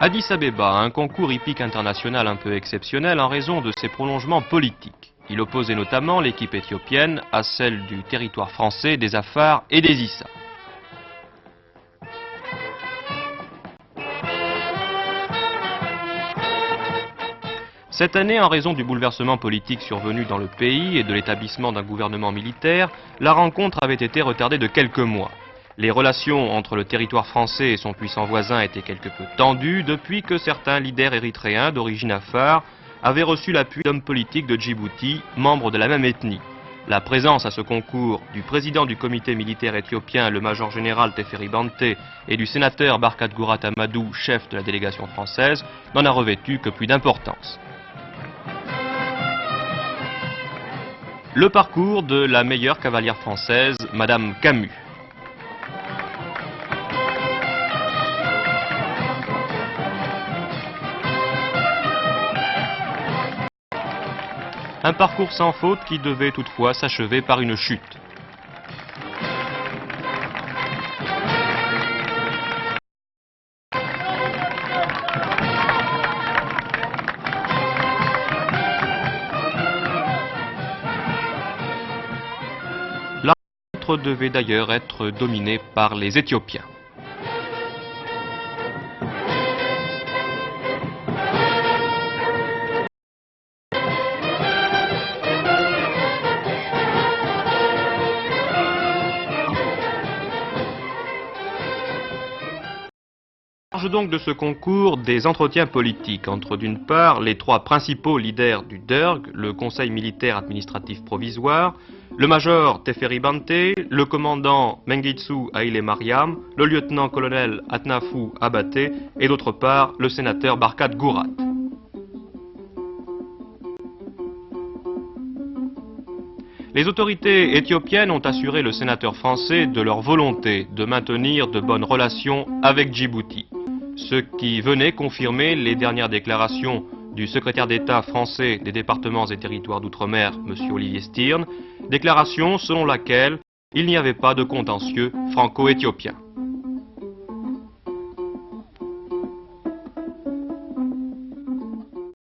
Addis Abeba a un concours hippique international un peu exceptionnel en raison de ses prolongements politiques. Il opposait notamment l'équipe éthiopienne à celle du territoire français des Afars et des Issa. Cette année, en raison du bouleversement politique survenu dans le pays et de l'établissement d'un gouvernement militaire, la rencontre avait été retardée de quelques mois. Les relations entre le territoire français et son puissant voisin étaient quelque peu tendues depuis que certains leaders érythréens d'origine afar avaient reçu l'appui d'hommes politiques de Djibouti, membres de la même ethnie. La présence à ce concours du président du comité militaire éthiopien, le major général Teferi Bante, et du sénateur Barkat Gourat Amadou, chef de la délégation française, n'en a revêtu que plus d'importance. Le parcours de la meilleure cavalière française, Madame Camus. Un parcours sans faute qui devait toutefois s'achever par une chute. La rencontre devait d'ailleurs être dominée par les Éthiopiens. Donc de ce concours des entretiens politiques entre d'une part les trois principaux leaders du DERG, le Conseil militaire administratif provisoire, le major Teferi Bante, le commandant Mengistu Haile Mariam, le lieutenant-colonel Atnafou Abate et d'autre part le sénateur Barkat Gourat. Les autorités éthiopiennes ont assuré le sénateur français de leur volonté de maintenir de bonnes relations avec Djibouti, ce qui venait confirmer les dernières déclarations du secrétaire d'État français des départements et territoires d'outre-mer, M. Olivier Stirn, déclaration selon laquelle il n'y avait pas de contentieux franco-éthiopien.